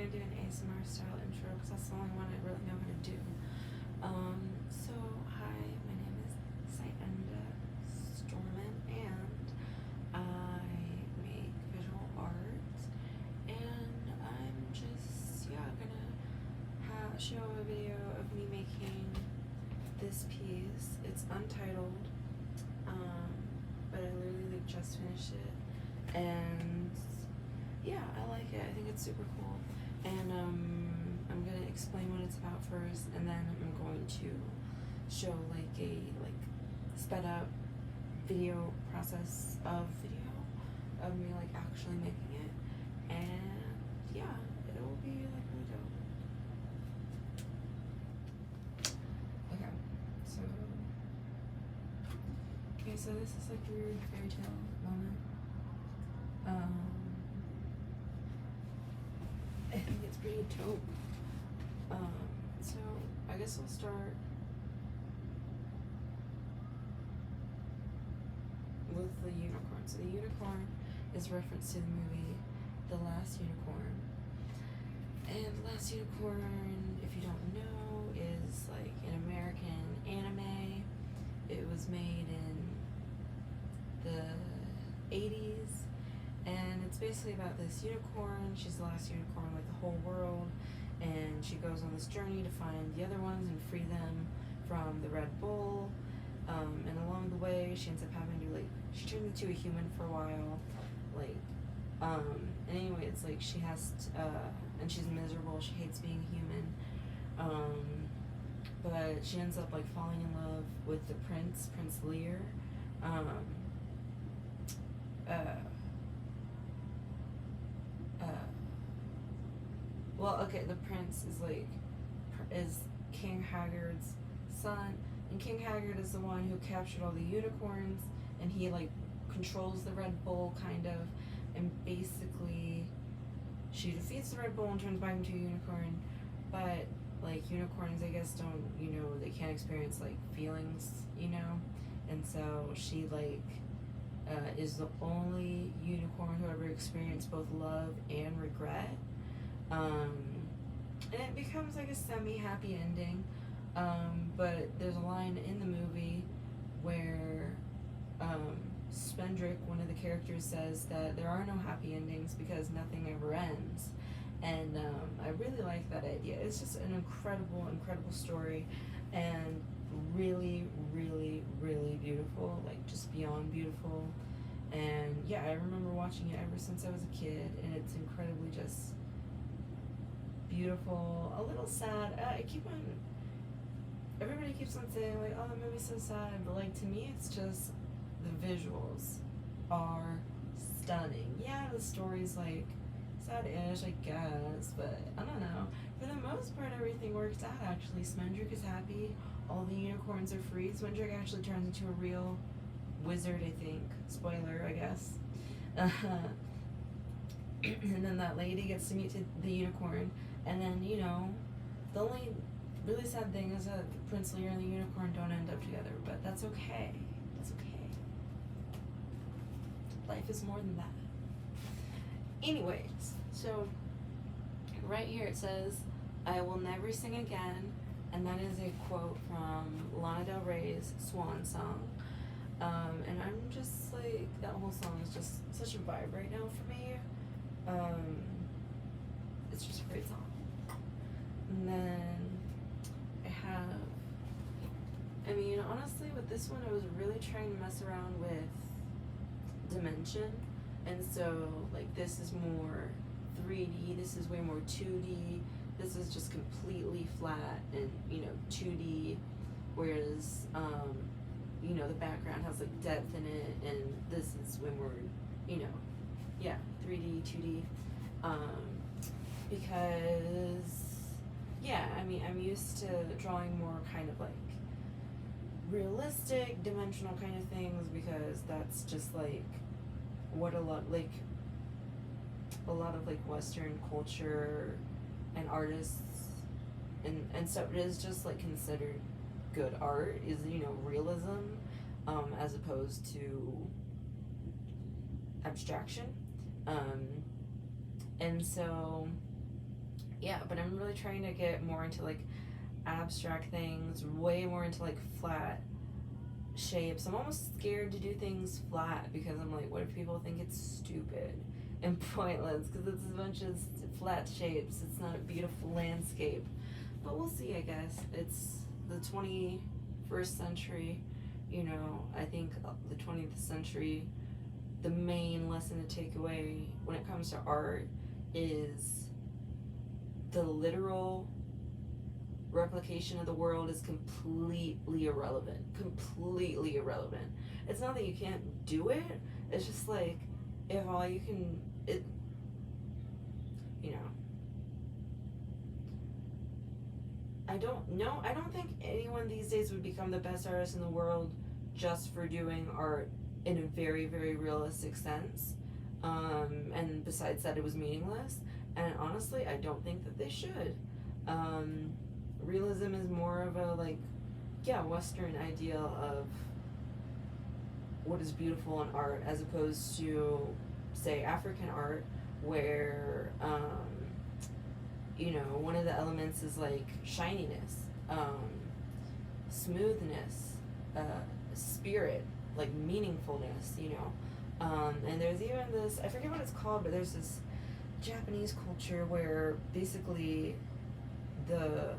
gonna do an ASMR style intro because that's the only one I really know how to do. So hi, my name is Sayenda Storman, and I make visual art, and I'm just gonna show a video of me making this piece. It's untitled, but I literally just finished it, and yeah, I like it. I think it's super cool. And I'm gonna explain what it's about first, and then I'm going to show like a sped up video process of me like actually making it. And yeah, it will be like really dope. Okay, so this is like a weird fairy tale moment. I think it's pretty dope. So I guess I'll start with the unicorn. So the unicorn is reference to the movie The Last Unicorn. And The Last Unicorn, if you don't know, is like an American anime. It was made in the 80s, and it's basically about this unicorn. She's the last unicorn like the whole world, and she goes on this journey to find the other ones and free them from the Red Bull. And along the way, she ends up having to she turns into a human for a while, and anyway, it's like she has and she's miserable. She hates being a human, but she ends up falling in love with the Prince Lear. Well, okay, the prince is King Haggard's son, and King Haggard is the one who captured all the unicorns, and he controls the Red Bull kind of, and basically she defeats the Red Bull and turns back into a unicorn, but unicorns, I guess, don't, they can't experience feelings, and so she is the only unicorn who ever experienced both love and regret. And it becomes a semi-happy ending, but there's a line in the movie where Spendrick, one of the characters, says that there are no happy endings because nothing ever ends. And I really like that idea. It's just an incredible story, and really, really, really beautiful, just beyond beautiful. And yeah, I remember watching it ever since I was a kid, and it's incredibly just beautiful, a little sad. Everybody keeps on saying oh, the movie's so sad, but to me, it's just the visuals are stunning. Yeah, the story's sad-ish, I guess, but I don't know. For the most part, everything works out, actually. Spendrick is happy. All the unicorns are free. Spendrick actually turns into a real wizard, I think. Spoiler, I guess. And then that lady gets to meet the unicorn. And then, the only really sad thing is that Prince Lear and the unicorn don't end up together. But that's okay. That's okay. Life is more than that. Anyways, so right here it says, "I will never sing again," and that is a quote from Lana Del Rey's Swan Song. And I'm just that whole song is just such a vibe right now for me. It's just a great song. And then honestly, with this one, I was really trying to mess around with dimension. And so, this is more 3D, this is way more 2D, this is just completely flat and, 2D, whereas, the background has, depth in it, and this is way more, 3D, 2D, because, yeah, I'm used to drawing more kind of, realistic, dimensional kind of things, because that's just, what a lot of Western culture and artists and stuff is just considered good art is realism, as opposed to abstraction, and so yeah, but I'm really trying to get more into like abstract things, way more into like flat shapes. I'm almost scared to do things flat because I'm like, what if people think it's stupid and pointless because it's a bunch of flat shapes? It's not a beautiful landscape. But we'll see, I guess. It's the 21st century, you know. I think the 20th century, the main lesson to take away when it comes to art is the literal replication of the world is completely irrelevant. Completely irrelevant. It's not that you can't do it, it's just like, if all you can, you know. I don't think anyone these days would become the best artist in the world just for doing art in a very, very realistic sense. And besides that, it was meaningless. And honestly, I don't think that they should. Realism is more of a, like, yeah, Western ideal of what is beautiful in art as opposed to, say, African art where, you know, one of the elements is like shininess, smoothness, spirit, like meaningfulness, you know. And there's even this, I forget what it's called, but there's this Japanese culture where basically the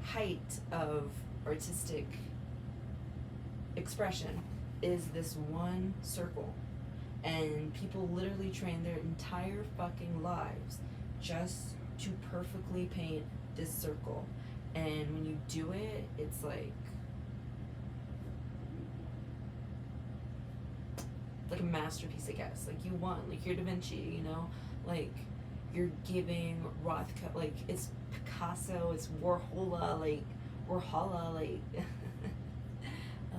height of artistic expression is this one circle. And people literally train their entire fucking lives just to perfectly paint this circle. And when you do it, it's like a masterpiece, I guess. Like, you won. Like, you're Da Vinci, you know? Like, you're giving Rothko, like, it's Picasso, it's Warhola, like, I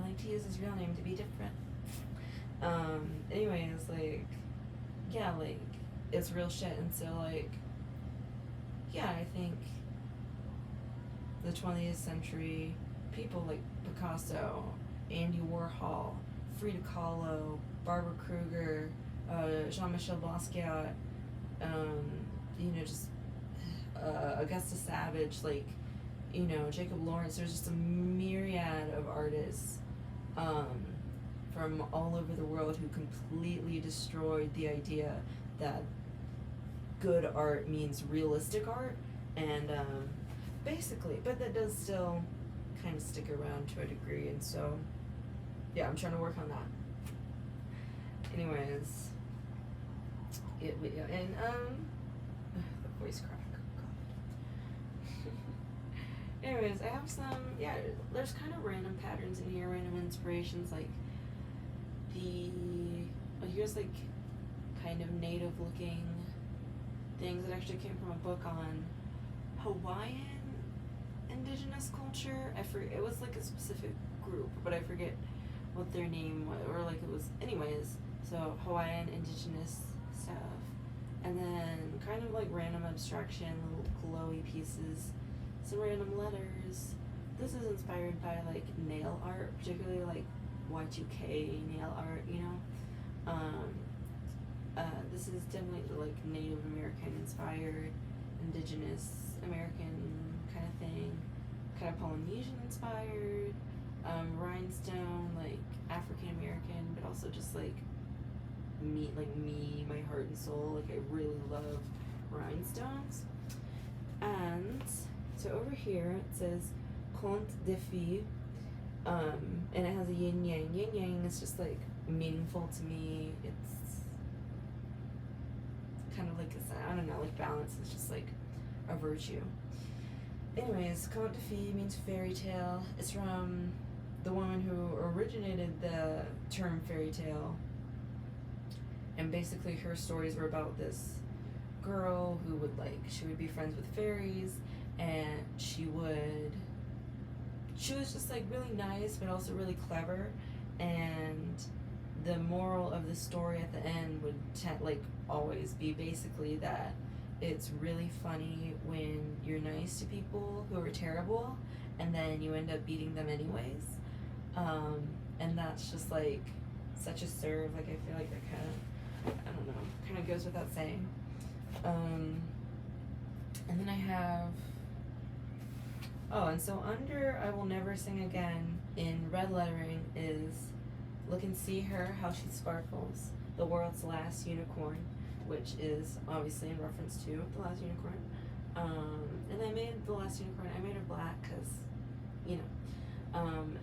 like to use his real name to be different. Anyways, like, yeah, like, it's real shit, and so, like, yeah, I think the 20th century people like Picasso, Andy Warhol, Frida Kahlo, Barbara Kruger, Jean-Michel Basquiat, you know, just Augusta Savage, like, you know, Jacob Lawrence. There's just a myriad of artists from all over the world who completely destroyed the idea that good art means realistic art, and basically, but that does still kind of stick around to a degree, and so yeah, I'm trying to work on that. Anyways, and the voice crack, God. Anyways, I have some, yeah, there's kind of random patterns in here, random inspirations, like here's like kind of native looking things that actually came from a book on Hawaiian indigenous culture. It was like a specific group, but I forget what their name was, or like it was, anyways, so Hawaiian indigenous stuff. And then kind of like random abstraction, little glowy pieces, some random letters. This is inspired by like nail art, particularly like Y2K nail art, you know. This is definitely like Native American inspired, indigenous American kind of thing, kind of Polynesian inspired, rhinestone, like African American, but also just like me, my heart and soul. Like, I really love rhinestones. And so over here it says Conte de Fées, and it has a yin yang. Yin yang is just like meaningful to me. It's kind of like, I don't know, like balance is just like a virtue. Anyways, Conte de Fées means fairy tale. It's from the woman who originated the term fairy tale. And basically her stories were about this girl who would she would be friends with fairies, and she was just like really nice but also really clever, and the moral of the story at the end would always be basically that it's really funny when you're nice to people who are terrible and then you end up beating them anyways, and that's just like such a serve. Like, I feel like that kind of, I don't know, kind of goes without saying. And then I have, oh, and so under I Will Never Sing Again in red lettering is look and see her, how she sparkles, the world's last unicorn, which is obviously in reference to The Last Unicorn. And I made The Last Unicorn, I made her black because, you know,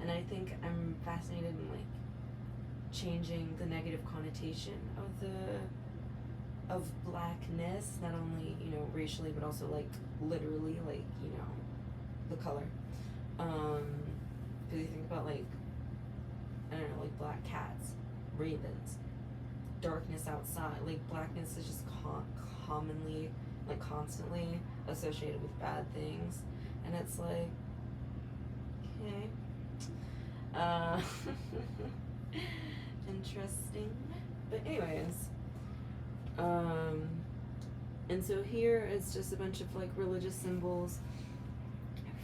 and I think I'm fascinated in like changing the negative connotation of blackness, not only, you know, racially, but also like literally, like, you know, the color. Because you think about like, I don't know, like black cats, ravens, darkness outside, like blackness is just commonly, like constantly associated with bad things, and it's like, okay, interesting, but anyways, and so here it's just a bunch of like religious symbols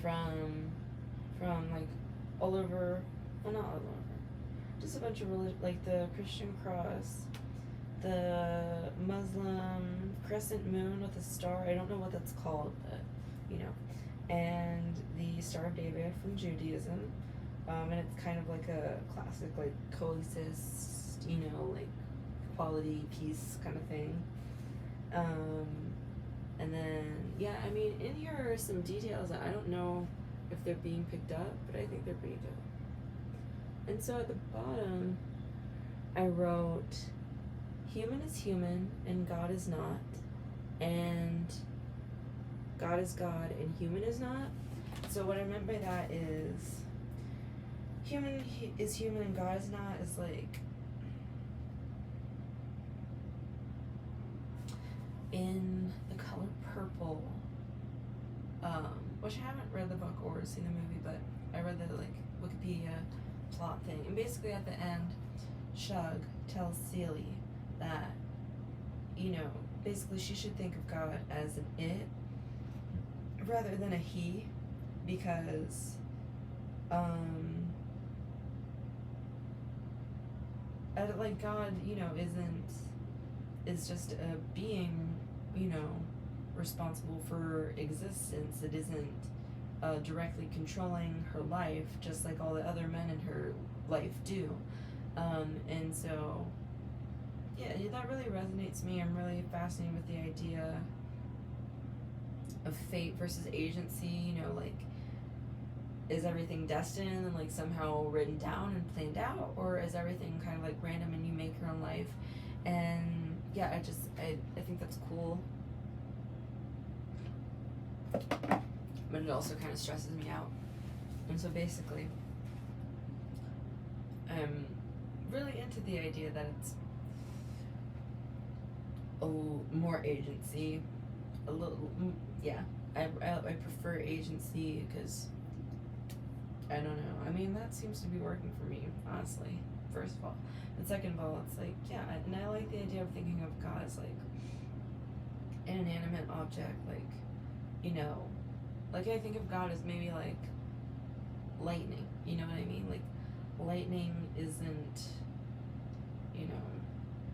from like all over, well not all over, just a bunch of like the Christian cross, the Muslim crescent moon with a star, I don't know what that's called, but you know, and the Star of David from Judaism, and it's kind of like a classic like coexist, you know, like equality, peace kind of thing. And then, yeah, I mean, in here are some details that I don't know if they're being picked up, but I think they're pretty good. And so at the bottom, I wrote, human is human and God is not, and God is God and human is not. So what I meant by that is, human is human and God is not is like, in the color purple, which I haven't read the book or seen the movie, but I read the like Wikipedia plot thing, and basically at the end, Shug tells Celie that, you know, basically she should think of God as an it rather than a he, because like God, you know, is just a being, you know, responsible for existence. It isn't directly controlling her life, just like all the other men in her life do. And so, yeah, that really resonates me. I'm really fascinated with the idea of fate versus agency, you know, like, is everything destined and like somehow written down and planned out, or is everything kind of like random and you make your own life? And yeah, I think that's cool, but it also kind of stresses me out. And so basically, I'm really into the idea that it's more agency, a little, yeah. I prefer agency because, I don't know, I mean, that seems to be working for me, honestly, first of all. And second of all, it's like, yeah, and I like the idea of thinking of God as like an inanimate object, like, you know, like I think of God as maybe like lightning, you know what I mean? Like, lightning isn't, you know,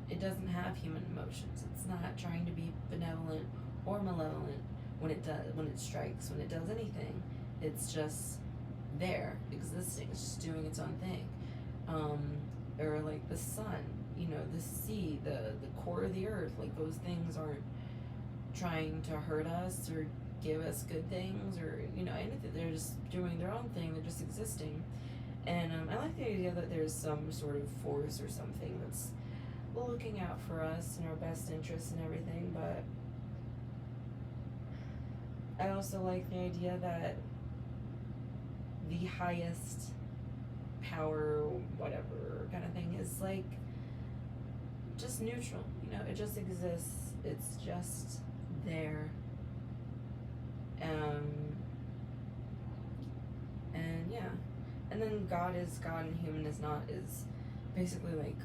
it doesn't have human emotions. It's not trying to be benevolent or malevolent when it strikes, when it does anything. It's just there, existing, it's just doing its own thing. Or like the sun, you know, the sea, the core of the earth, like those things aren't trying to hurt us or give us good things or, you know, anything. They're just doing their own thing, they're just existing. And I like the idea that there's some sort of force or something that's looking out for us and our best interests and everything, but I also like the idea that the highest power, whatever kind of thing, is like just neutral, you know, it just exists, it's just there. And yeah, and then God is God and human is not is basically like,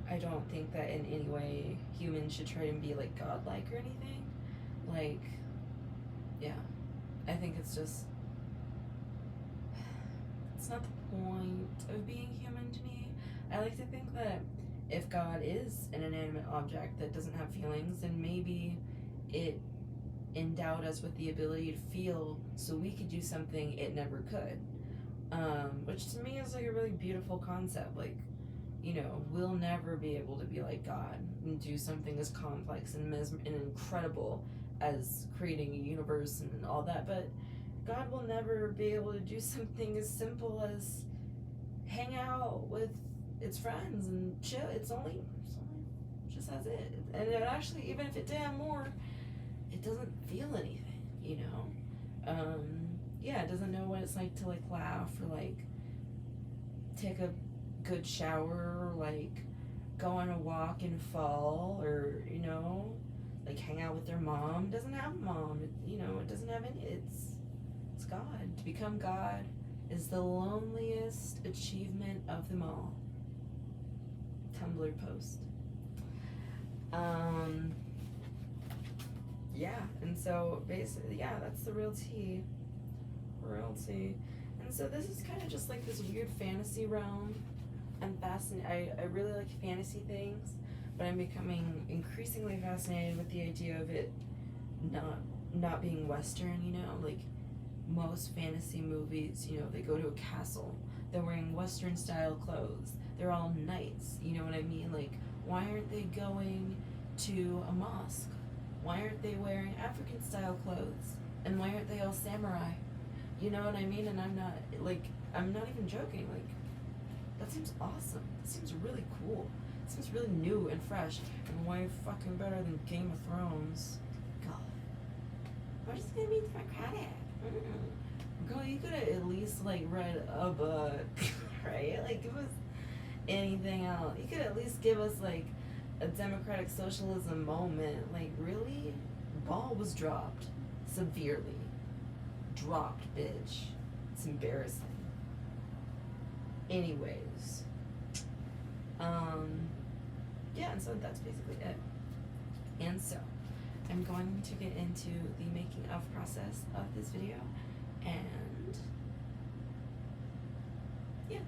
I don't think that in any way humans should try and be like godlike or anything, like, yeah, I think it's just, it's not the point of being human to me. I like to think that if God is an inanimate object that doesn't have feelings, then maybe it endowed us with the ability to feel so we could do something it never could. Which to me is like a really beautiful concept. Like, you know, we'll never be able to be like God and do something as complex and and incredible as creating a universe and all that, but God will never be able to do something as simple as hang out with its friends and chill. It's only just as it. And it actually, even if it did have more, it doesn't feel anything, you know? Yeah, it doesn't know what it's like to like laugh or like take a good shower or like go on a walk in fall or, you know, like hang out with their mom. It doesn't have a mom. You know, it doesn't have any. It's God. To become God is the loneliest achievement of them all. Tumblr post. Yeah, and so basically, yeah, that's the real tea. Real tea. And so this is kind of just like this weird fantasy realm. I'm fascinated. I really like fantasy things, but I'm becoming increasingly fascinated with the idea of it not being Western, you know, like most fantasy movies, you know, they go to a castle, they're wearing Western style clothes, they're all knights, you know what I mean? Like, why aren't they going to a mosque? Why aren't they wearing African style clothes? And why aren't they all samurai? You know what I mean? And I'm not even joking, like, that seems awesome. That seems really cool. It seems really new and fresh and way fucking better than Game of Thrones. God. We're just gonna be democratic. Girl, you could have at least like read a book, right? Like give us anything else. You could at least give us like a democratic socialism moment. Like really? Ball was dropped. Severely. Dropped, bitch. It's embarrassing. Anyways. Yeah, and so that's basically it. And so I'm going to get into the making of process of this video, and yeah.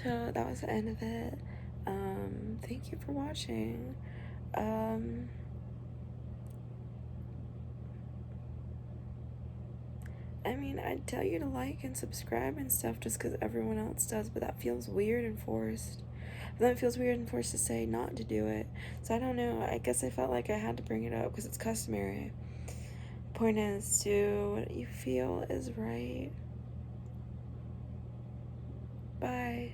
So that was the end of it. Thank you for watching. I mean, I'd tell you to like and subscribe and stuff just because everyone else does, but that feels weird and forced. But then it feels weird and forced to say not to do it. So I don't know. I guess I felt like I had to bring it up because it's customary. Point is, do what you feel is right. Bye.